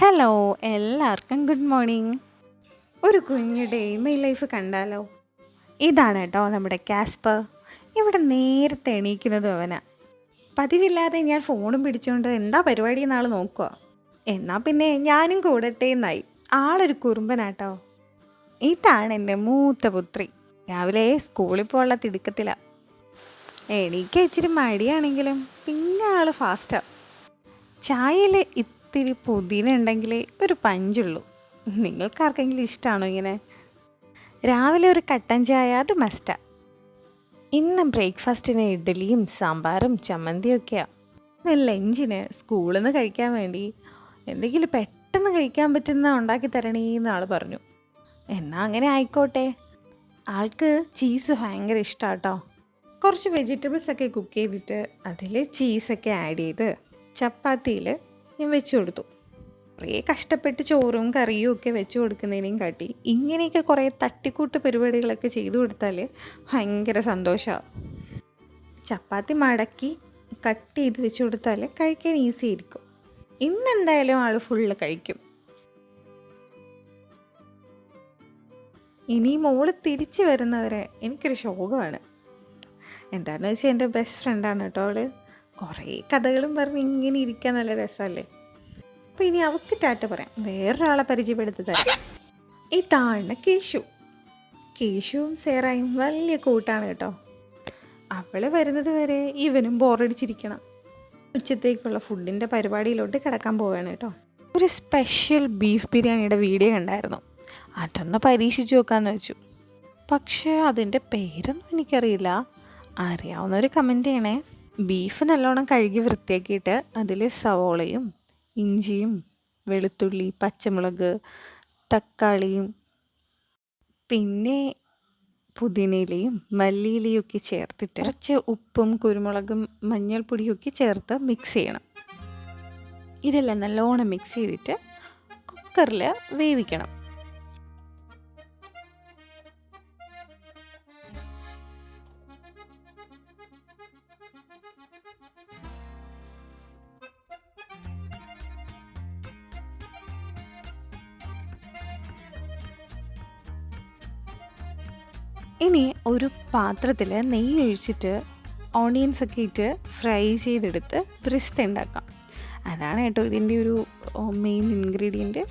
Hello, എല്ലാവർക്കും good morning. ഒരു കുഞ്ഞു ഡേ മൈ ലൈഫ് കണ്ടാലോ? ഇതാണ് കേട്ടോ നമ്മുടെ കാസ്പർ. ഇവിടെ നേരത്തെ എണീക്കുന്നതും അവനാ. പതിവില്ലാതെ ഞാൻ ഫോണും പിടിച്ചുകൊണ്ട് എന്താ പരിപാടി എന്നാൾ നോക്കുക. എന്നാൽ പിന്നെ ഞാനും കൂടട്ടെ എന്നായി. ആളൊരു കുറുമ്പനാട്ടോ. ഇതാണ് എൻ്റെ മൂത്ത പുത്രി. രാവിലെ സ്കൂളിൽ പോകാനുള്ള തിടുക്കത്തിലാണ്. എണീക്ക ഇച്ചിരി മടിയാണെങ്കിലും പിന്നെ ആൾ ഫാസ്റ്റാണ്. ചായയിൽ ഇത്തിരി പുതിന ഉണ്ടെങ്കിലേ ഒരു പഞ്ചുള്ളൂ. നിങ്ങൾക്കാർക്കെങ്കിലും ഇഷ്ടമാണോ ഇങ്ങനെ? രാവിലെ ഒരു കട്ടൻ ചായ അത് മസ്റ്റാണ്. ഇന്ന് ബ്രേക്ക്ഫാസ്റ്റിന് ഇഡ്ഡലിയും സാമ്പാറും ചമ്മന്തിയൊക്കെയാണ്. ഇന്ന് ലഞ്ചിന് സ്കൂളിൽ നിന്ന് കഴിക്കാൻ വേണ്ടി എന്തെങ്കിലും പെട്ടെന്ന് കഴിക്കാൻ പറ്റുന്ന ഉണ്ടാക്കി തരണേന്ന് ആൾ പറഞ്ഞു. എന്നാൽ അങ്ങനെ ആയിക്കോട്ടെ. ആൾക്ക് ചീസ് ഭയങ്കര ഇഷ്ടമാണ് കേട്ടോ. കുറച്ച് വെജിറ്റബിൾസൊക്കെ കുക്ക് ചെയ്തിട്ട് അതിൽ ചീസൊക്കെ ആഡ് ചെയ്ത് ചപ്പാത്തിയിൽ ഞാൻ വെച്ച് കൊടുത്തു. കുറേ കഷ്ടപ്പെട്ട് ചോറും കറിയും ഒക്കെ വെച്ച് കൊടുക്കുന്നതിനേയും കാട്ടി ഇങ്ങനെയൊക്കെ കുറേ തട്ടിക്കൂട്ട് പരിപാടികളൊക്കെ ചെയ്തു കൊടുത്താൽ ഭയങ്കര സന്തോഷമാണ്. ചപ്പാത്തി മടക്കി കട്ട് ചെയ്ത് വെച്ച് കൊടുത്താൽ കഴിക്കാൻ ഈസി ആയിരിക്കും. ഇന്നെന്തായാലും ആൾ ഫുള്ള് കഴിക്കും. ഇനി മോള് തിരിച്ച് വരുന്നവരെ എനിക്കൊരു ശോകമാണ്. എന്താണെന്ന് വെച്ചാൽ എൻ്റെ ബെസ്റ്റ് ഫ്രണ്ടാണ് കേട്ടോ അവൾ. കുറേ കഥകളും പറഞ്ഞ് ഇങ്ങനെ ഇരിക്കാൻ നല്ല രസമല്ലേ. അപ്പോൾ ഇനി അവൾക്ക് ടാറ്റ പറയാം. വേറൊരാളെ പരിചയപ്പെടുത്തി തരാം. ഇതാണ് കേശുവും സേറായും വലിയ കൂട്ടാണ് കേട്ടോ. അവൾ വരുന്നത് വരെ ഇവനും ബോറടിച്ചിരിക്കണം. ഉച്ചത്തേക്കുള്ള ഫുഡിൻ്റെ പരിപാടിയിലോട്ട് കിടക്കാൻ പോവുകയാണ് കേട്ടോ. ഒരു സ്പെഷ്യൽ ബീഫ് ബിരിയാണിയുടെ വീഡിയോ കണ്ടായിരുന്നു. അതൊന്ന് പരീക്ഷിച്ച് നോക്കാമെന്ന് വെച്ചു. പക്ഷേ അതിൻ്റെ പേരൊന്നും എനിക്കറിയില്ല. അറിയാവുന്നവർ കമൻറ്റ് ചെയ്യണേ. ബീഫ് നല്ലോണം കഴുകി വൃത്തിയാക്കിയിട്ട് അതിൽ സവോളയും ഇഞ്ചിയും വെളുത്തുള്ളി പച്ചമുളക് തക്കാളിയും പിന്നെ പുതിനയിലയും മല്ലിയിലയും ഒക്കെ ചേർത്തിട്ട് കുറച്ച് ഉപ്പും കുരുമുളകും മഞ്ഞൾപ്പൊടിയൊക്കെ ചേർത്ത് മിക്സ് ചെയ്യണം. ഇതെല്ലാം നല്ലോണം മിക്സ് ചെയ്തിട്ട് കുക്കറിൽ വേവിക്കണം. ഇനി ഒരു പാത്രത്തിൽ നെയ്യ് ഒഴിച്ചിട്ട് ഓണിയൻസ് ഒക്കെ ഇട്ട് ഫ്രൈ ചെയ്തെടുത്ത് ബ്രിസ്ത ഉണ്ടാക്കാം. അതാണ് കേട്ടോ ഇതിൻ്റെ ഒരു മെയിൻ ഇൻഗ്രീഡിയൻറ്റ്.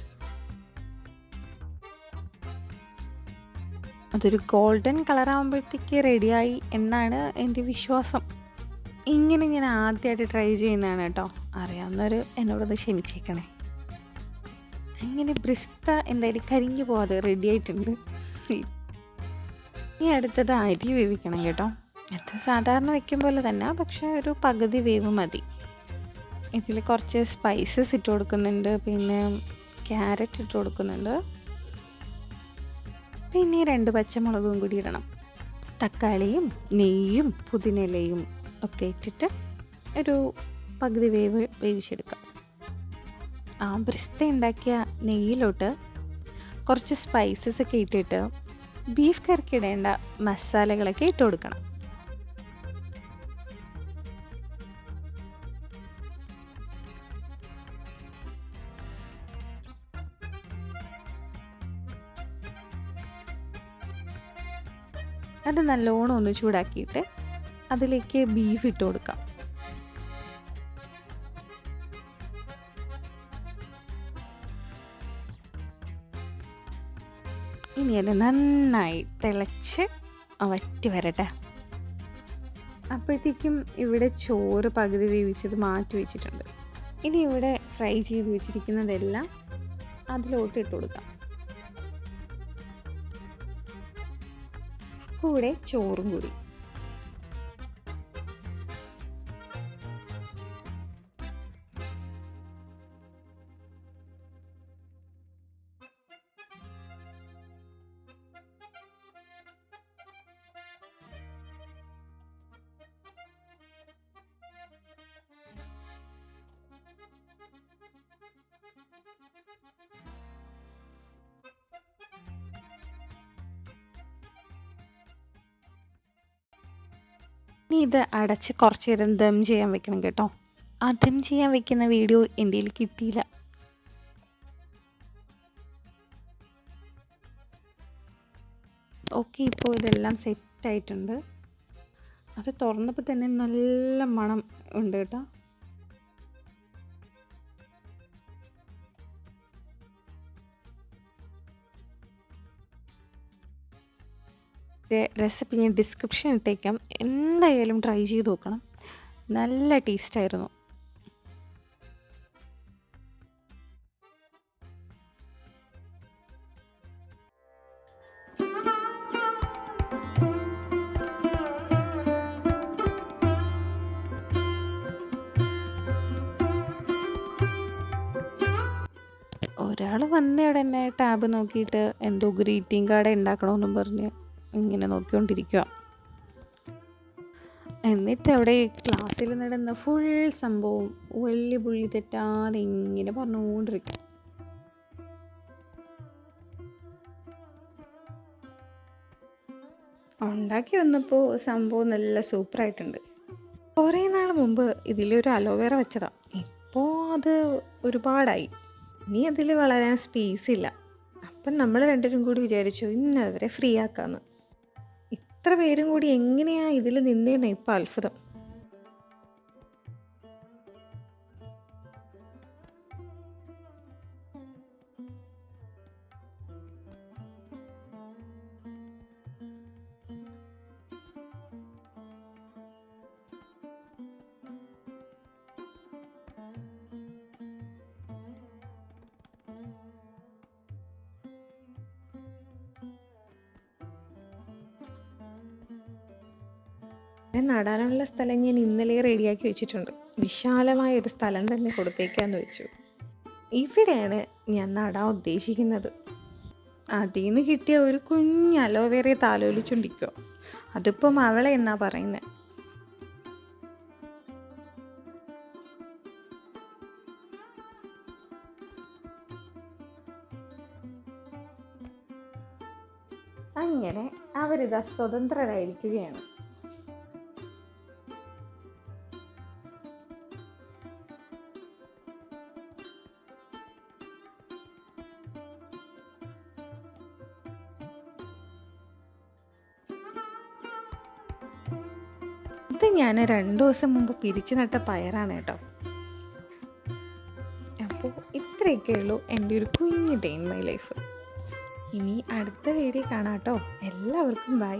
അതൊരു ഗോൾഡൻ കളറാകുമ്പോഴത്തേക്ക് റെഡിയായി എന്നാണ് എൻ്റെ വിശ്വാസം. ഇങ്ങനെ ഞാൻ ആദ്യമായിട്ട് ട്രൈ ചെയ്യുന്നതാണ് കേട്ടോ. അറിയാവുന്നവർ എന്നോടത് ക്ഷമിച്ചേക്കണേ. അങ്ങനെ ബ്രിസ്ത എന്തായാലും കരിഞ്ഞു പോവാതെ റെഡി ആയിട്ടുണ്ട്. ഇനി അടുത്തത് അരി വേവിക്കണം കേട്ടോ. അത് സാധാരണ വയ്ക്കും പോലെ തന്നെ, പക്ഷേ ഒരു പകുതി വേവ് മതി. ഇതിൽ കുറച്ച് സ്പൈസസ് ഇട്ട് കൊടുക്കുന്നുണ്ട്, പിന്നെ ക്യാരറ്റ് ഇട്ട് കൊടുക്കുന്നുണ്ട്, പിന്നെ 2 പച്ചമുളകും കൂടി ഇടണം. തക്കാളിയും നെയ്യും പുതിനയിലയും ഒക്കെ ഇട്ടിട്ട് ഒരു പകുതി വേവിച്ചെടുക്കാം. ആ ബ്രിസ്ത ഉണ്ടാക്കിയ നെയ്യിലോട്ട് കുറച്ച് സ്പൈസസ് ഒക്കെ ഇട്ടിട്ട് ബീഫ് കറിക്ക് ഇടേണ്ട മസാലകളൊക്കെ ഇട്ട് കൊടുക്കണം. അത് നല്ലോണം ഒന്ന് ചൂടാക്കിയിട്ട് അതിലേക്ക് ബീഫ് ഇട്ട് കൊടുക്കാം. ഇനി അത് നന്നായി തിളച്ച് വറ്റി വരട്ടെ. അപ്പോഴത്തേക്കും ഇവിടെ ചോറ് പകുതി വേവിച്ചത് മാറ്റി വെച്ചിട്ടുണ്ട്. ഇനി ഇവിടെ ഫ്രൈ ചെയ്ത് വെച്ചിരിക്കുന്നതെല്ലാം അതിലോട്ട് ഇട്ട് കൊടുക്കാം. കൂടെ ചോറും കൂടി. ഇനി ഇത് അടച്ച് കുറച്ച് നേരം ദം ചെയ്യാൻ വെക്കണം കേട്ടോ. ആ ദം ചെയ്യാൻ വെക്കുന്ന വീഡിയോ എൻ്റെ കയ്യിൽ കിട്ടിയില്ല. ഓക്കെ, ഇപ്പോൾ ഇതെല്ലാം സെറ്റായിട്ടുണ്ട്. അത് തുറന്നപ്പോൾ തന്നെ നല്ല മണം ഉണ്ട് കേട്ടോ. റെസിപ്പി ഞാൻ ഡിസ്ക്രിപ്ഷൻ ഇട്ടേക്കാം, എന്തായാലും ട്രൈ ചെയ്ത് നോക്കണം. നല്ല ടേസ്റ്റായിരുന്നു. ഒരാൾ വന്ന ഉടനെ ടാബ് നോക്കിയിട്ട് എന്തോ ഗ്രീറ്റിംഗ് കാർഡ് ഉണ്ടാക്കണമെന്നും പറഞ്ഞ് ഇങ്ങനെ നോക്കിക്കൊണ്ടിരിക്കുക. എന്നിട്ട് അവിടെ ക്ലാസ്സിൽ നടന്ന ഫുൾ സംഭവം വലിയ പുള്ളി തെറ്റാതെ ഇങ്ങനെ പറഞ്ഞുകൊണ്ടിരിക്കും. ഉണ്ടാക്കി വന്നപ്പോൾ സംഭവം നല്ല സൂപ്പറായിട്ടുണ്ട്. കുറേ നാൾ മുമ്പ് ഇതിലൊരു അലോവേറ വെച്ചതാണ്. ഇപ്പോൾ അത് ഒരുപാടായി, ഇനി അതിൽ വളരാൻ സ്പേസ് ഇല്ല. അപ്പം നമ്മൾ രണ്ടുപേരും കൂടി വിചാരിച്ചു ഇന്ന് അവരെ ഫ്രീ ആക്കാമെന്ന്. ഇത്ര പേരും കൂടി എങ്ങനെയാണ് ഇതിൽ നിന്നേന്ന് ഇപ്പം അത്ഭുതം. നടാനുള്ള സ്ഥലം ഞാൻ ഇന്നലെ റെഡിയാക്കി വെച്ചിട്ടുണ്ട്. വിശാലമായ ഒരു സ്ഥലം തന്നെ കൊടുത്തേക്കാന്ന് വെച്ചു. ഇവിടെയാണ് ഞാൻ നടാൻ ഉദ്ദേശിക്കുന്നത്. അതിൽ നിന്ന് കിട്ടിയ ഒരു കുഞ്ഞ് അലോവേറയെ താലോലിച്ചുകൊണ്ടിരിക്കുക. അതിപ്പം അവളെ എന്നാ പറയുന്നത്. അങ്ങനെ അവരിതാ സ്വതന്ത്രരായിരിക്കുകയാണ്. ഇത് ഞാൻ 2 ദിവസം മുമ്പ് പിരിച്ചു നട്ട പയറാണ് കേട്ടോ. അപ്പോൾ ഇത്രയൊക്കെ ഉള്ളൂ എൻ്റെ ഒരു കുഞ്ഞു ഡേ ഇൻ മൈ ലൈഫ്. ഇനി അടുത്ത വീഡിയോ കാണാം കേട്ടോ. എല്ലാവർക്കും ബൈ.